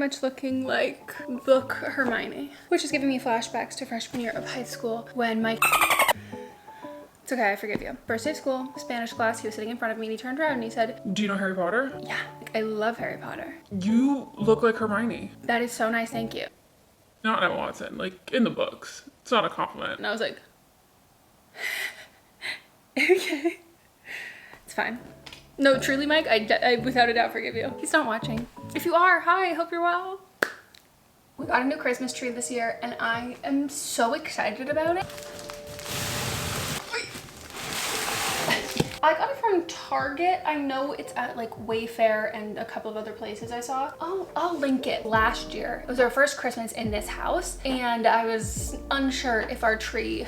much looking like book Hermione, which is giving me flashbacks to freshman year of high school when my it's okay, I forgive you. First day of school, Spanish class, he was sitting in front of me and he turned around and he said, "Do you know Harry Potter?" "Yeah, I love Harry Potter." You look like Hermione. That is so nice, thank you. Not Emma Watson, like in the books. It's not a compliment. And I was like, okay, it's fine. No, truly, Mike, I without a doubt forgive you. He's not watching. If you are, hi, hope you're well. We got a new Christmas tree this year and I am so excited about it. I got it from Target. I know it's at like Wayfair and a couple of other places I saw. Oh, I'll link it. Last year, it was our first Christmas in this house and I was unsure if our tree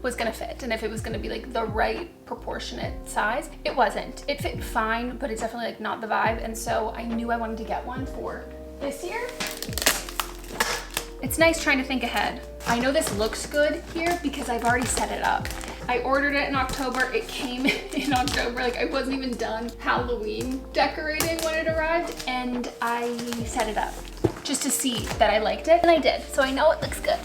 was gonna fit and if it was gonna be like the right proportionate size. It wasn't. It fit fine, but it's definitely like not the vibe. And so I knew I wanted to get one for this year. It's nice trying to think ahead. I know this looks good here because I've already set it up. I ordered it in October, it came in October, like I wasn't even done Halloween decorating when it arrived, and I set it up just to see that I liked it, and I did, so I know it looks good.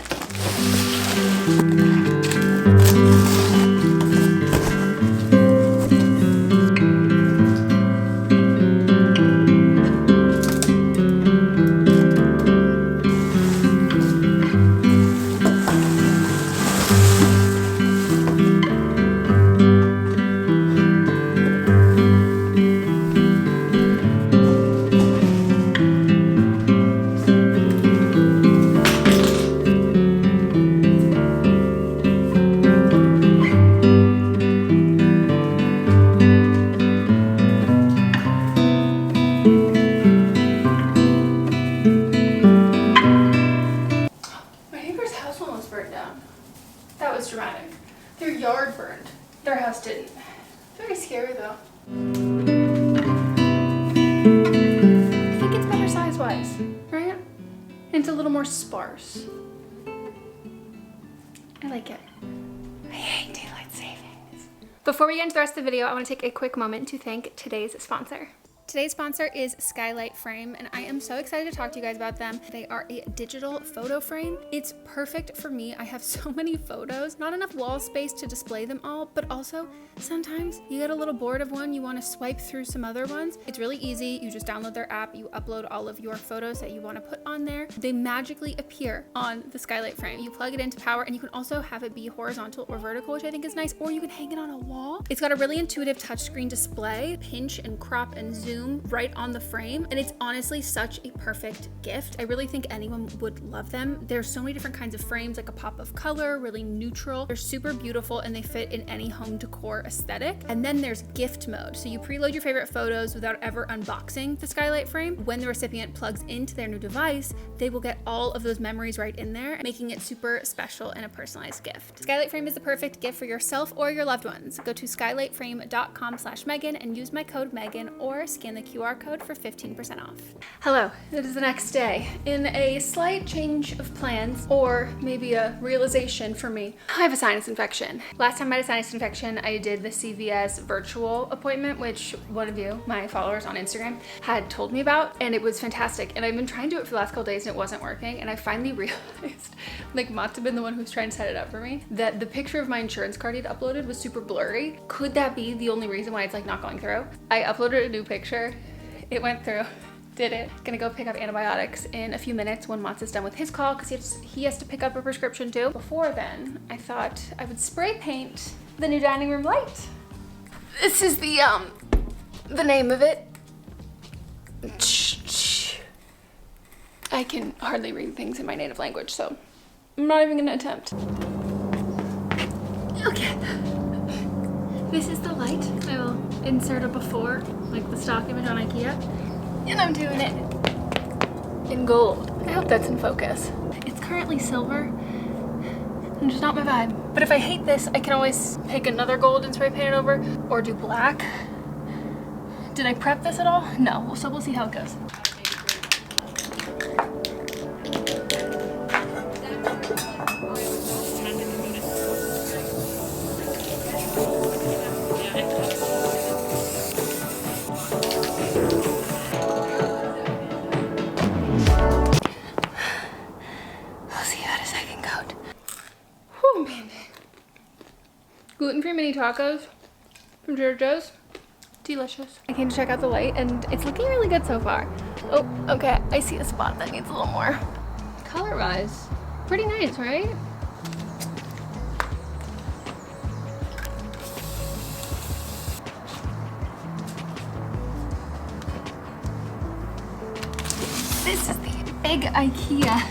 Their yard burned. Their house didn't. Very scary though. I think it's better size-wise, right? And it's a little more sparse. I like it. I hate daylight savings. Before we get into the rest of the video, I want to take a quick moment to thank today's sponsor. Today's sponsor is Skylight Frame, and I am so excited to talk to you guys about them. They are a digital photo frame. It's perfect for me. I have so many photos, not enough wall space to display them all, but also sometimes you get a little bored of one, you want to swipe through some other ones. It's really easy. You just download their app, you upload all of your photos that you want to put on there. They magically appear on the Skylight Frame. You plug it into power, and you can also have it be horizontal or vertical, which I think is nice, or you can hang it on a wall. It's got a really intuitive touchscreen display, pinch and crop and zoom right on the frame, and it's honestly such a perfect gift. I really think anyone would love them. There's so many different kinds of frames, like a pop of color, really neutral. They're super beautiful and they fit in any home decor aesthetic. And then there's gift mode. So you preload your favorite photos without ever unboxing the Skylight Frame. When the recipient plugs into their new device, they will get all of those memories right in there, making it super special and a personalized gift. Skylight Frame is the perfect gift for yourself or your loved ones. Go to skylightframe.com/Meghan and use my code Meghan or scan the QR code for 15% off. Hello, it is the next day. In a slight change of plans, or maybe a realization for me, I have a sinus infection. Last time I had a sinus infection, I did the CVS virtual appointment, which one of you, my followers on Instagram, had told me about, and it was fantastic. And I've been trying to do it for the last couple days and it wasn't working, and I finally realized, like Matt's been the one who's trying to set it up for me, that the picture of my insurance card he'd uploaded was super blurry. Could that be the only reason why it's like not going through? I uploaded a new picture. It went through, did it. Gonna go pick up antibiotics in a few minutes when Mats is done with his call, because he has to pick up a prescription too. Before then, I thought I would spray paint the new dining room light. This is the name of it. I can hardly read things in my native language, so I'm not even gonna attempt. Okay. This is the light. I will insert a before, like the stock image on IKEA. And I'm doing it in gold. I hope that's in focus. It's currently silver, and just not my vibe. But if I hate this, I can always pick another gold and spray paint it over, or do black. Did I prep this at all? No, so we'll see how it goes. Gluten-free mini tacos from Trader Joe's. Delicious. I came to check out the light and it's looking really good so far. Oh, okay. I see a spot that needs a little more. Color-wise, pretty nice, right? This is the big IKEA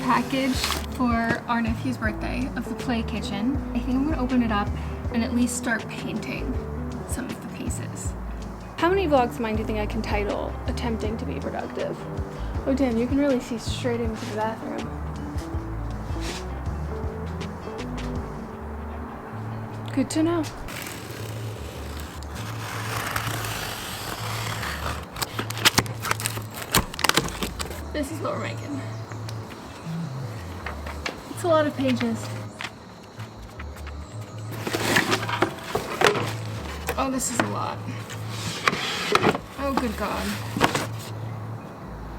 package for our nephew's birthday of the play kitchen. I think I'm gonna open it up and at least start painting some of the pieces. How many vlogs of mine do you think I can title Attempting to be Productive? Oh damn, you can really see straight into the bathroom. Good to know. This is what we're making. It's a lot of pages. Oh, this is a lot. Oh, good God.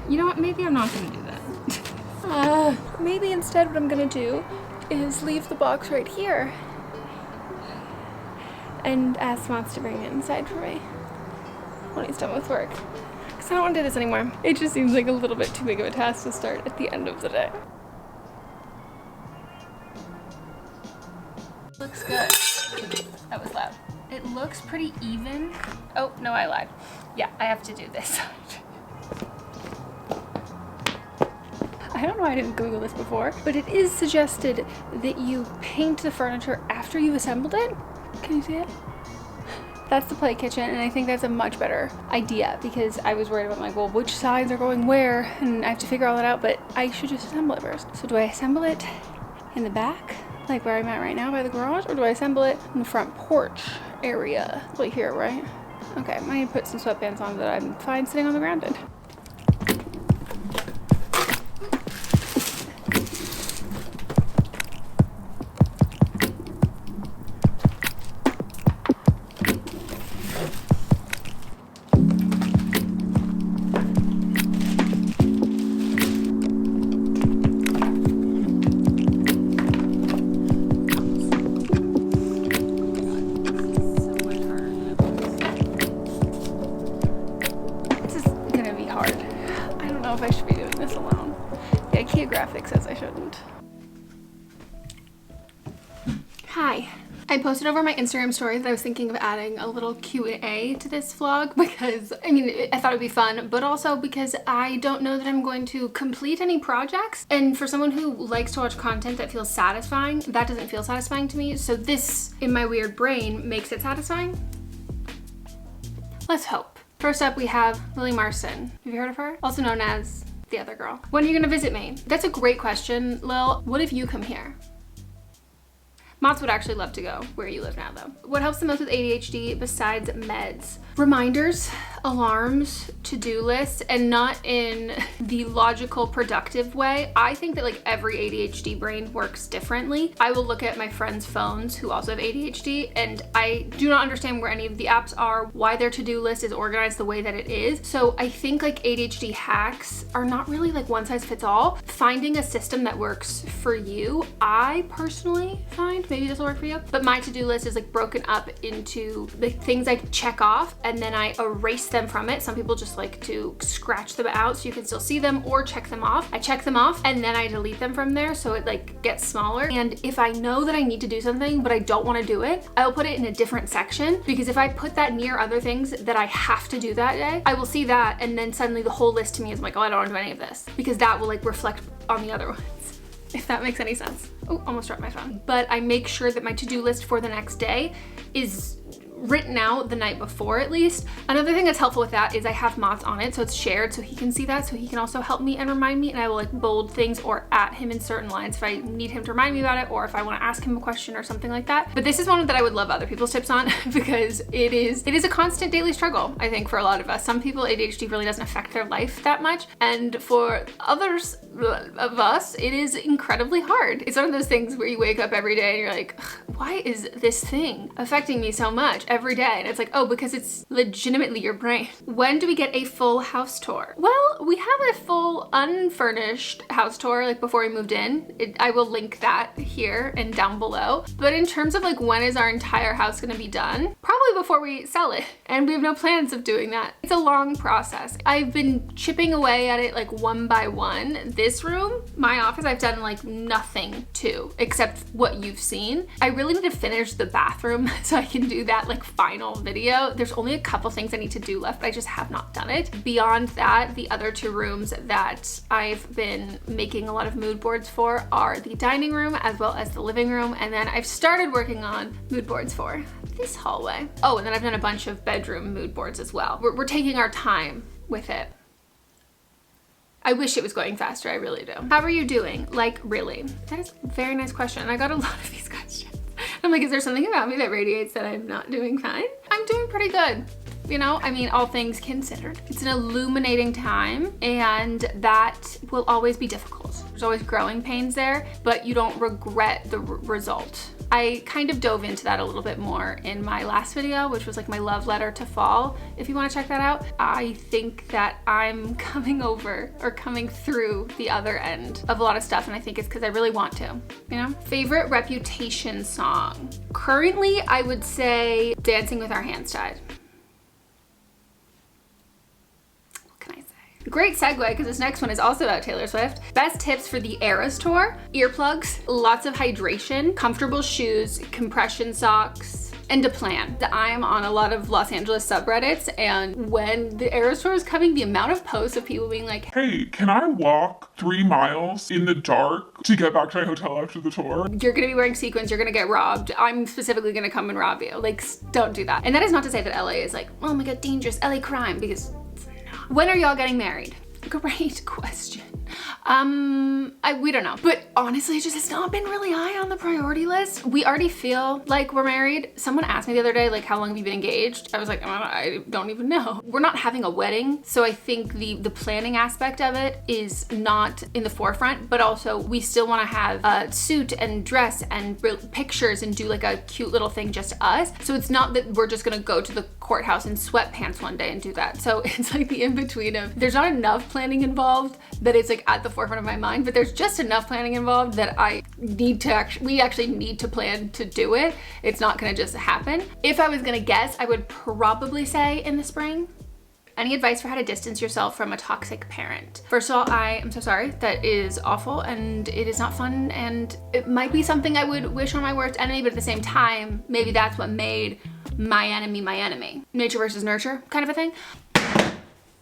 You know what? Maybe I'm not gonna do that. Maybe instead what I'm gonna do is leave the box right here and ask Mots to bring it inside for me when he's done with work. Because I don't want to do this anymore. It just seems like a little bit too big of a task to start at the end of the day. Looks good. That was loud. It looks pretty even. Oh, no, I lied. Yeah, I have to do this side. I don't know why I didn't Google this before, but it is suggested that you paint the furniture after you've assembled it. Can you see it? That's the play kitchen, and I think that's a much better idea because I was worried about like, well, which sides are going where, and I have to figure all that out, but I should just assemble it first. So do I assemble it in the back, like where I'm at right now by the garage, or do I assemble it in the front porch area? Like here, right? Okay, I'm gonna put some sweatpants on that I'm fine sitting on the ground in. 𝘃𝗶𝗱𝗏 says I shouldn't. Hi. I posted over my Instagram story that I was thinking of adding a little Q&A to this vlog because, I mean, I thought it'd be fun, but also because I don't know that I'm going to complete any projects. And for someone who likes to watch content that feels satisfying, that doesn't feel satisfying to me. So this, in my weird brain, makes it satisfying. Let's hope. First up, we have Lily Marston. Have you heard of her? Also known as the other girl. When are you gonna visit me? That's a great question, Lil. What if you come here? Mots would actually love to go where you live now though. What helps the most with ADHD besides meds? Reminders, alarms, to-do lists, and not in the logical, productive way. I think that like every ADHD brain works differently. I will look at my friends' phones who also have ADHD and I do not understand where any of the apps are, why their to-do list is organized the way that it is. So I think like ADHD hacks are not really like one size fits all. Finding a system that works for you, I personally find, maybe this will work for you, but my to-do list is like broken up into the things I check off and then I erase them from it. Some people just like to scratch them out so you can still see them or check them off. I check them off and then I delete them from there so it like gets smaller. And if I know that I need to do something but I don't want to do it, I'll put it in a different section because if I put that near other things that I have to do that day, I will see that and then suddenly the whole list to me is like, oh, I don't want to do any of this because that will like reflect on the other ones. If that makes any sense. Oh, almost dropped my phone. But I make sure that my to-do list for the next day is written out the night before at least. Another thing that's helpful with that is I have Mots on it so it's shared so he can see that so he can also help me and remind me and I will like bold things or at him in certain lines if I need him to remind me about it or if I want to ask him a question or something like that. But this is one that I would love other people's tips on because it is a constant daily struggle I think for a lot of us. Some people ADHD really doesn't affect their life that much and for others of us it is incredibly hard. It's one of those things where you wake up every day and you're like, why is this thing affecting me so much? every day. And it's like, oh, because it's legitimately your brain. When do we get a full house tour? Well, we have a full unfurnished house tour like before we moved in. I will link that here and down below. But in terms of like when is our entire house gonna be done? Probably before we sell it. And we have no plans of doing that. It's a long process. I've been chipping away at it like one by one. This room, my office, I've done like nothing to except what you've seen. I really need to finish the bathroom so I can do that like final video. There's only a couple things I need to do left, but I just have not done it. Beyond that, the other two rooms that I've been making a lot of mood boards for are the dining room as well as the living room. And then I've started working on mood boards for this hallway. Oh, and then I've done a bunch of bedroom mood boards as well. We're taking our time with it. I wish it was going faster, I really do. How are you doing? Like, really? That is a very nice question. And I got a lot of these questions. I'm like, is there something about me that radiates that I'm not doing fine? I'm doing pretty good. You know, I mean, all things considered. It's an illuminating time, and that will always be difficult. There's always growing pains there, but you don't regret the result. I kind of dove into that a little bit more in my last video, which was like my love letter to fall. If you want to check that out, I think that I'm coming through the other end of a lot of stuff, and I think it's because I really want to, you know? Favorite Reputation song? Currently, I would say Dancing with Our Hands Tied. Great segue, because this next one is also about Taylor Swift. Best tips for the Eras tour: earplugs, lots of hydration, comfortable shoes, compression socks, and a plan. I'm on a lot of Los Angeles subreddits, and when the Eras tour is coming, the amount of posts of people being like, hey, can I walk 3 miles in the dark to get back to my hotel after the tour? You're gonna be wearing sequins, you're gonna get robbed. I'm specifically gonna come and rob you. Like, don't do that. And that is not to say that LA is like, oh my God, dangerous LA crime, because when are y'all getting married? Great question. We don't know. But honestly, it just has not been really high on the priority list. We already feel like we're married. Someone asked me the other day, like, how long have you been engaged? I was like, I don't even know. We're not having a wedding. So I think the planning aspect of it is not in the forefront, but also we still want to have a suit and dress and pictures and do like a cute little thing just us. So it's not that we're just gonna go to the courthouse in sweatpants one day and do that. So it's like the in-between of, there's not enough planning involved that it's like at the forefront of my mind, but there's just enough planning involved that we actually need to plan to do it. It's not gonna just happen. If I was gonna guess, I would probably say in the spring. Any advice for how to distance yourself from a toxic parent? First of all, I am so sorry. That is awful, and it is not fun, and it might be something I would wish on my worst enemy, but at the same time, maybe that's what made my enemy my enemy. Nature versus nurture kind of a thing.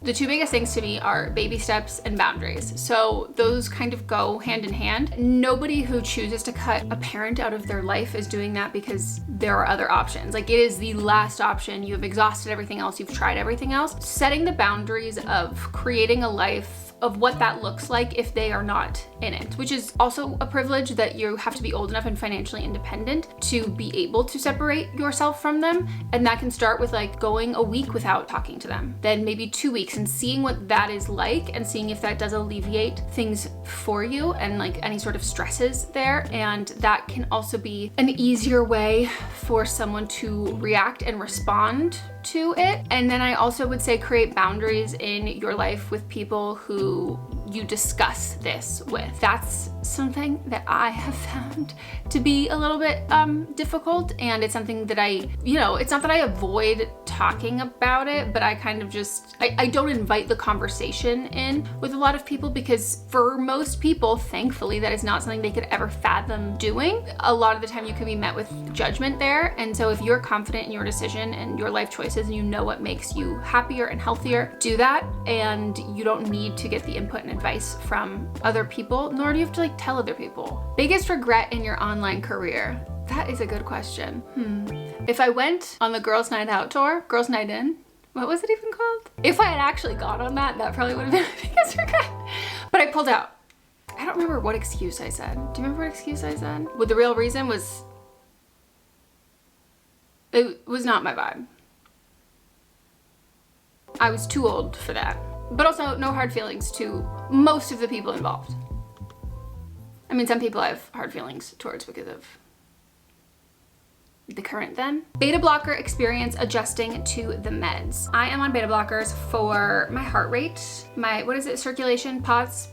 The two biggest things to me are baby steps and boundaries. So those kind of go hand in hand. Nobody who chooses to cut a parent out of their life is doing that because there are other options. Like, it is the last option. You have exhausted everything else. You've tried everything else. Setting the boundaries of creating a life of what that looks like if they are not in it, which is also a privilege that you have to be old enough and financially independent to be able to separate yourself from them. And that can start with like going a week without talking to them, then maybe 2 weeks, and seeing what that is like and seeing if that does alleviate things for you and like any sort of stresses there. And that can also be an easier way for someone to react and respond to it. And then I also would say create boundaries in your life with people who you discuss this with. That's something that I have found to be a little bit difficult, and it's something that it's not that I avoid talking about it, but I kind of just, I don't invite the conversation in with a lot of people, because for most people, thankfully, that is not something they could ever fathom doing. A lot of the time you can be met with judgment there. And so if you're confident in your decision and your life choices and you know what makes you happier and healthier, do that. And you don't need to get the input and advice from other people, nor do you have to like tell other people. Biggest regret in your online career? That is a good question. If I went on the girls' night out tour, girls' night in, what was it even called? If I had actually gone on that, that probably would have been my biggest regret. But I pulled out. I don't remember what excuse I said. Do you remember what excuse I said? What the real reason was, it was not my vibe. I was too old for that. But also no hard feelings to most of the people involved. I mean, some people I have hard feelings towards because of the current them. Beta blocker experience adjusting to the meds. I am on beta blockers for my heart rate, my, what is it, circulation, POTS,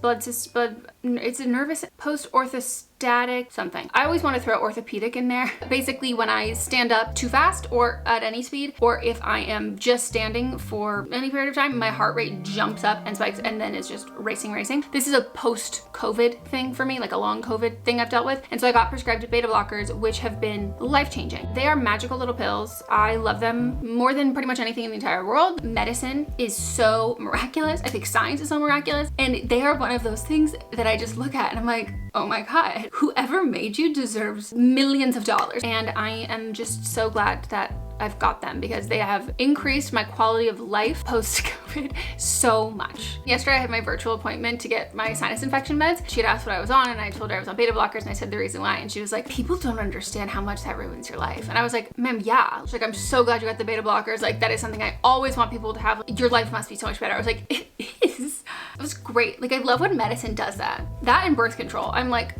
it's a nervous post-orthostatic something. I always want to throw orthopedic in there. Basically when I stand up too fast or at any speed, or if I am just standing for any period of time, my heart rate jumps up and spikes and then it's just racing. This is a post-COVID thing for me, like a long COVID thing I've dealt with. And so I got prescribed beta blockers, which have been life-changing. They are magical little pills. I love them more than pretty much anything in the entire world. Medicine is so miraculous. I think science is so miraculous. And they are one of those things that I just look at and I'm like, oh my God, whoever made you deserves millions of dollars. And I am just so glad that I've got them because they have increased my quality of life post-COVID so much. Yesterday I had my virtual appointment to get my sinus infection meds. She had asked what I was on and I told her I was on beta blockers and I said the reason why. And she was like, people don't understand how much that ruins your life. And I was like, ma'am, yeah. She's like, I'm so glad you got the beta blockers. Like that is something I always want people to have. Your life must be so much better. I was like, it is. It was great. Like I love when medicine does that. That and birth control. I'm like,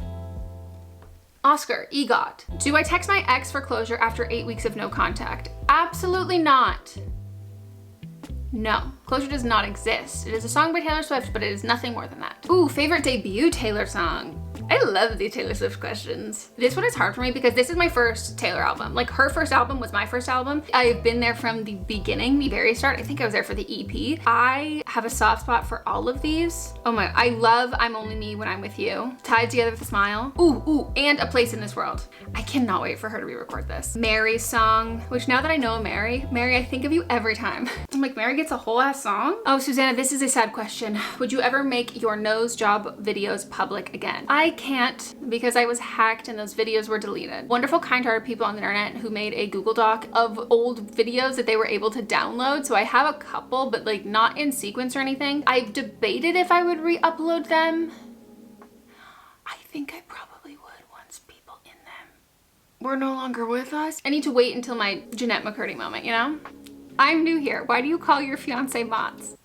Oscar, EGOT. Do I text my ex for closure after 8 weeks of no contact? Absolutely not. No, closure does not exist. It is a song by Taylor Swift, but it is nothing more than that. Ooh, favorite debut Taylor song. I love these Taylor Swift questions. This one is hard for me because this is my first Taylor album. Like her first album was my first album. I've been there from the beginning, the very start. I think I was there for the EP. I have a soft spot for all of these. Oh my, I love I'm Only Me When I'm With You. Tied Together with a Smile. Ooh, and A Place in This World. I cannot wait for her to re-record this. Mary's song, which now that I know Mary, I think of you every time. I'm like, Mary gets a whole ass song? Oh, Susanna, this is a sad question. Would you ever make your nose job videos public again? I can't because I was hacked and those videos were deleted. Wonderful, kind-hearted people on the internet who made a Google Doc of old videos that they were able to download. So I have a couple, but like not in sequence or anything. I've debated if I would re-upload them. I think I probably would once people in them were no longer with us. I need to wait until my Jeanette McCurdy moment, you know? I'm new here. Why do you call your fiance Mott's?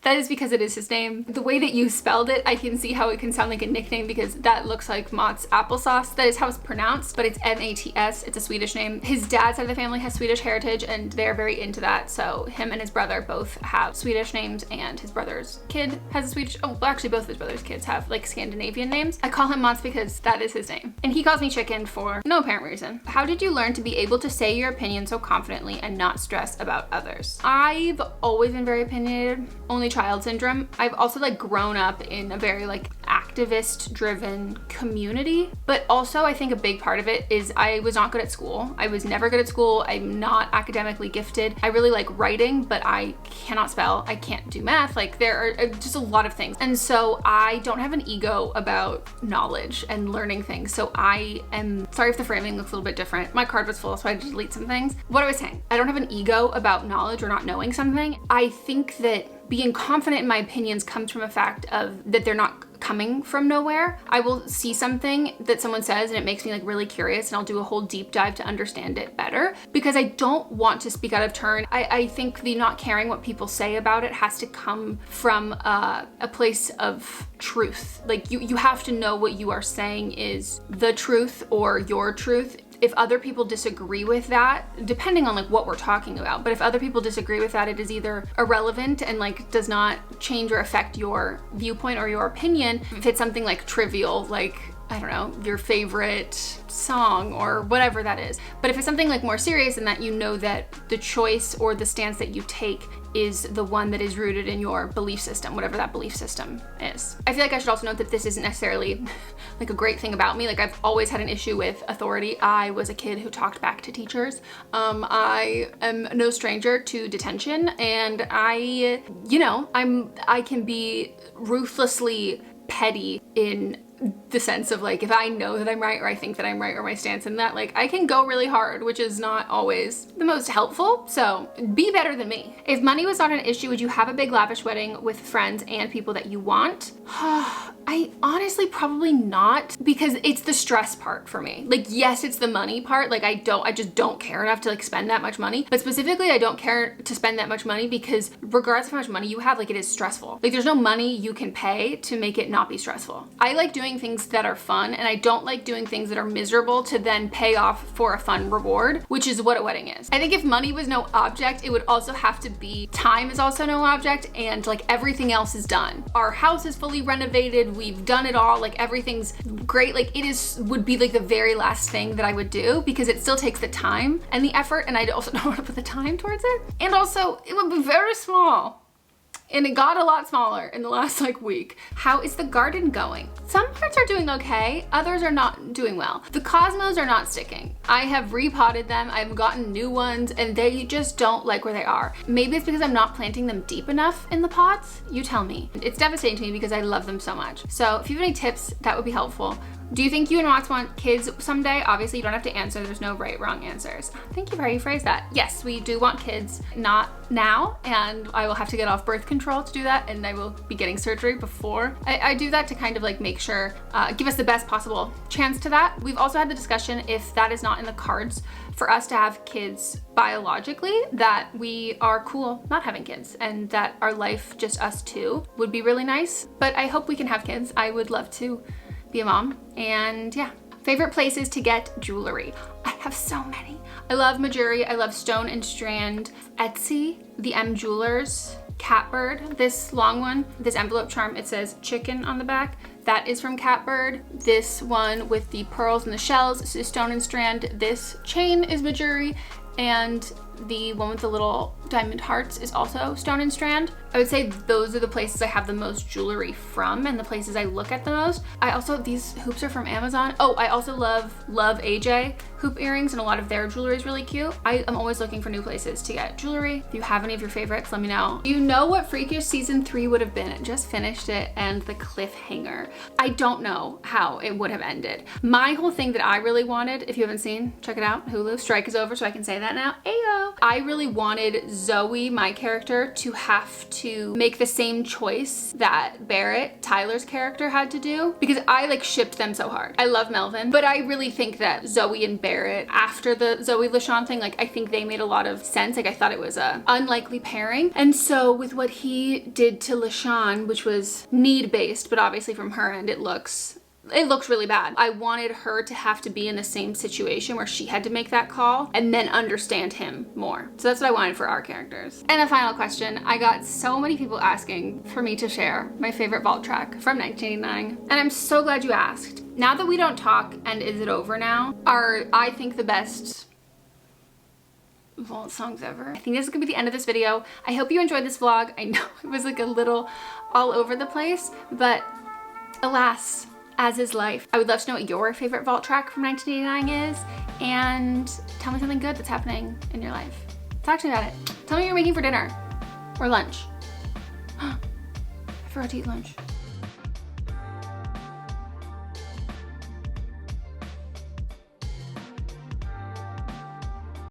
That is because it is his name. The way that you spelled it, I can see how it can sound like a nickname because that looks like Mott's applesauce. That is how it's pronounced, but it's M-A-T-S. It's a Swedish name. His dad's side of the family has Swedish heritage and they're very into that. So him and his brother both have Swedish names and his brother's kid has a Swedish, oh, well, actually both of his brother's kids have like Scandinavian names. I call him Mott's because that is his name. And he calls me Chicken for no apparent reason. How did you learn to be able to say your opinion so confidently and not stress about others? I've always been very opinionated, only child syndrome. I've also like grown up in a very like activist driven community, but also I think a big part of it is I was not good at school. I was never good at school. I'm not academically gifted. I really like writing, but I cannot spell. I can't do math. Like there are just a lot of things. And so I don't have an ego about knowledge and learning things. So I am, sorry if the framing looks a little bit different. My card was full, so I had to delete some things. What I was saying, I don't have an ego about knowledge or not knowing something. I think that being confident in my opinions comes from a fact of that they're not coming from nowhere. I will see something that someone says and it makes me like really curious and I'll do a whole deep dive to understand it better because I don't want to speak out of turn. I think the not caring what people say about it has to come from a place of truth. Like you have to know what you are saying is the truth or your truth. If other people disagree with that, depending on like what we're talking about, but if other people disagree with that, it is either irrelevant and like does not change or affect your viewpoint or your opinion. If it's something like trivial, like, I don't know, your favorite song or whatever that is. But if it's something like more serious and that you know that the choice or the stance that you take is the one that is rooted in your belief system, whatever that belief system is. I feel like I should also note that this isn't necessarily like a great thing about me. Like I've always had an issue with authority. I was a kid who talked back to teachers. I am no stranger to detention and I can be ruthlessly petty in the sense of like, if I know that I'm right or I think that I'm right or my stance in that, like I can go really hard, which is not always the most helpful. So be better than me. If money was not an issue, would you have a big lavish wedding with friends and people that you want? I honestly probably not, because it's the stress part for me. Like, yes, it's the money part. Like, I just don't care enough to like spend that much money. But specifically, I don't care to spend that much money because regardless of how much money you have, like, it is stressful. Like, there's no money you can pay to make it not be stressful. I like doing things that are fun, and I don't like doing things that are miserable to then pay off for a fun reward, which is what a wedding is. I think if money was no object, it would also have to be time is also no object, and like everything else is done. Our house is fully renovated. We've done it all. Like, everything's great. Like, would be like the very last thing that I would do, because it still takes the time and the effort, and I also don't want to put the time towards it. And also, it would be very small. And it got a lot smaller in the last like week. How is the garden going? Some parts are doing okay, others are not doing well. The cosmos are not sticking. I have repotted them, I've gotten new ones, and they just don't like where they are. Maybe it's because I'm not planting them deep enough in the pots. You tell me. It's devastating to me because I love them so much. So if you have any tips, that would be helpful. Do you think you and Max want kids someday? Obviously, you don't have to answer. There's no right, wrong answers. Thank you for how you phrased that. Yes, we do want kids, not now, and I will have to get off birth control to do that, and I will be getting surgery before I do that to kind of like make sure, give us the best possible chance to that. We've also had the discussion, if that is not in the cards for us to have kids biologically, that we are cool not having kids, and that our life, just us two, would be really nice. But I hope we can have kids. I would love to be a mom, and yeah. Favorite places to get jewelry. I have so many. I love Mejuri, I love Stone and Strand, 𝘊𝑎𝑐𝑖, the M Jewelers, Catbird, this long one, this envelope charm, it says chicken on the back. That is from Catbird. This one with the pearls and the shells is Stone and Strand. This chain is Mejuri, and the one with the little diamond hearts is also Stone and Strand. I would say those are the places I have the most jewelry from, and the places I look at the most. These hoops are from Amazon. Oh, I also love 𝘊𝑎𝑗 hoop earrings, and a lot of their jewelry is really cute. I am always looking for new places to get jewelry. If you have any of your favorites, let me know. Do you know what Freakish season 3 would have been? I just finished it, and the cliffhanger. I don't know how it would have ended. My whole thing that I really wanted, if you haven't seen, check it out, Hulu. Strike is over, so I can say that now. Ayo! I really wanted Zoe, my character, to have to make the same choice that Barrett, Tyler's character, had to do, because I like shipped them so hard. I love Melvin, but I really think that Zoe and Barrett, after the Zoe LaShawn thing, like, I think they made a lot of sense. Like, I thought it was a unlikely pairing. And so with what he did to LaShawn, which was need-based, but obviously from her end, it looks really bad. I wanted her to have to be in the same situation where she had to make that call and then understand him more. So that's what I wanted for our characters. And a final question. I got so many people asking for me to share my favorite vault track from 1989. And I'm so glad you asked. Now that we don't talk and is it over now, are, I think, the best vault songs ever. I think this is gonna be the end of this video. I hope you enjoyed this vlog. I know it was like a little all over the place, but alas, as is life. I would love to know what your favorite vault track from 1989 is, and tell me something good that's happening in your life. Talk to me about it. Tell me what you're making for dinner or lunch. I forgot to eat lunch.